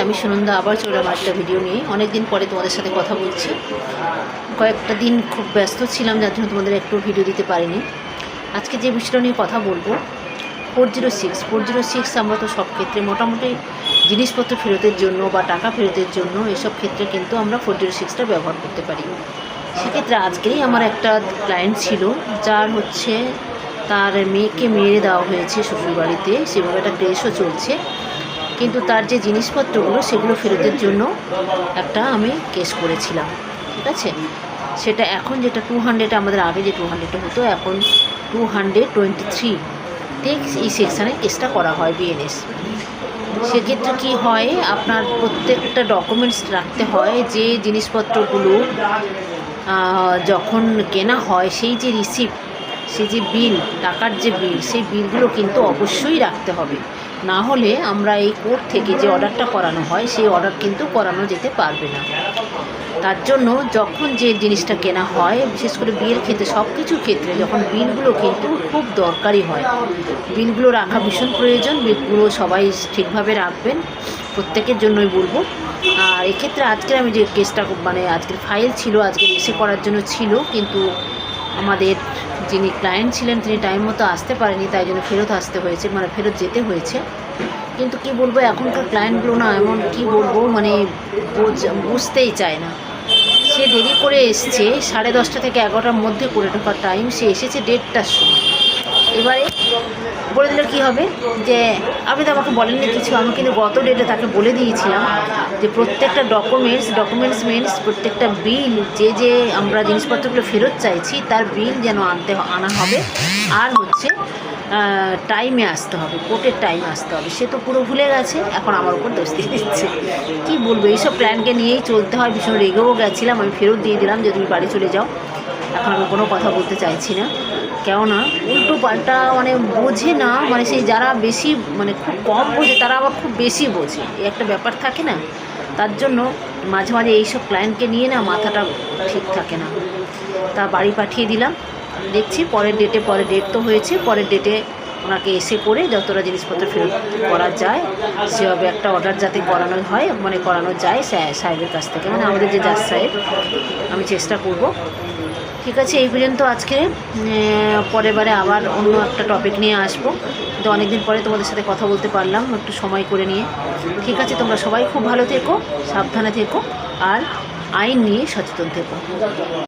আমি সুনন্দা আবার চলে আমার একটা ভিডিও নিয়ে। অনেক দিন পরে তোমাদের সাথে কথা বলছি। কয়েকটা দিন খুব ব্যস্ত ছিলাম, যার জন্য তোমাদের একটু ভিডিও দিতে পারিনি। আজকে যে বিষয়টা নিয়ে কথা বলবো, 406 আমরা তো সব ক্ষেত্রে মোটামুটি জিনিসপত্র ফেরতের জন্য বা টাকা ফেরতের জন্য এসব ক্ষেত্রে কিন্তু আমরা 406টা ব্যবহার করতে পারি। সেক্ষেত্রে আজকেই আমার একটা ক্লায়েন্ট ছিল, যার হচ্ছে তার মেয়েকে মেরে দেওয়া হয়েছে শ্বশুরবাড়িতে, সেভাবে একটা কেসও চলছে। কিন্তু তার যে জিনিসপত্রগুলো সেগুলো ফেরতের জন্য একটা আমি কেস করেছিলাম, ঠিক আছে। সেটা এখন যেটা 200, আমাদের আগে যে 200 হতো, এখন 223তে এই সেকশানে কেসটা করা হয়, বিএনএস। সেক্ষেত্রে কী হয়, আপনার প্রত্যেকটা ডকুমেন্টস রাখতে হয়। যে জিনিসপত্রগুলো যখন কেনা হয়, সেই যে রিসিপ্ট, সেই যে বিল, টাকার যে বিল, সেই বিলগুলো কিন্তু অবশ্যই রাখতে হবে। না হলে আমরা এই কোর্ট থেকে যে অর্ডারটা করানো হয়, সেই অর্ডার কিন্তু করানো যেতে পারবে না। তার জন্য যখন যে জিনিসটা কেনা হয়, বিশেষ করে বিয়ের ক্ষেত্রে, সব কিছুর ক্ষেত্রে যখন বিলগুলো কিন্তু খুব দরকারি হয়, বিলগুলো রাখা ভীষণ প্রয়োজন। বিলগুলো সবাই ঠিকভাবে রাখবেন, প্রত্যেকের জন্যই বলবো। আর এক্ষেত্রে আজকের আমি যে কেসটা আজকের ফাইল ছিল, আজকে এসে করার জন্য ছিল, কিন্তু আমাদের যিনি ক্লায়েন্ট ছিলেন তিনি টাইম মতো আসতে পারেনি, তাই জন্য ফেরত আসতে হয়েছে, ফেরত যেতে হয়েছে। কিন্তু কি বলবো, এখনকার ক্লায়েন্টগুলো না এমন, কি বলবো, বুঝতেই চায় না। সে দেরি করে এসছে, 10:30 থেকে 11টার মধ্যে করে ঢোকার টাইম, সে এসেছে 1:30টার সময়। এবারে বলে দিলে কী হবে, যে আপনি তো আমাকে বলেননি কিছু, আমি কিন্তু গত ডেটে তাকে বলে দিয়েছিলাম যে প্রত্যেকটা ডকুমেন্টস মিনস প্রত্যেকটা বিল, যে আমরা জিনিসপত্রগুলো ফেরত চাইছি তার বিল যেন আনা হবে। আর হচ্ছে টাইমে আসতে হবে, কোর্টের টাইমে আসতে হবে। সে তো পুরো ভুলে গেছে, এখন আমার উপর দোষ দিয়ে দিচ্ছে। কী বলবো, এইসব প্ল্যানকে নিয়েই চলতে হয়। ভীষণ রেগেও গেছিলাম, আমি ফেরত দিয়ে দিলাম যে তুমি বাড়ি চলে যাও। এখন আমি কোনো কথা বলতে চাইছি না, কেননা উল্টো পাল্টা বোঝে না, সেই যারা বেশি খুব কম বোঝে, তারা আবার খুব বেশি বোঝে, এই একটা ব্যাপার থাকে না। তার জন্য মাঝে মাঝে এইসব ক্লায়েন্টকে নিয়ে না মাথাটা ঠিক থাকে না। তা বাড়ি পাঠিয়ে দিলাম, দেখছি পরের ডেট তো হয়েছে, পরের ডেটে ওনাকে এসে করে যতটা জিনিসপত্র ফেরত করা যায় সেভাবে একটা অর্ডার যাতে করানো হয়, করানো যায় সাহেবের কাছ থেকে, আমাদের যে জাজ সাহেব, আমি চেষ্টা করব। ঠিক আছে, এই পর্যন্ত আজকে। পরের বারে আবার অন্য একটা টপিক নিয়ে আসবো। তো অনেকদিন পরে তোমাদের সাথে কথা বলতে পারলাম, একটু সময় করে নিয়ে। ঠিক আছে, তোমরা সবাই খুব ভালো থেকো, সাবধানে থেকো, আর আইন নিয়ে সচেতন থেকো।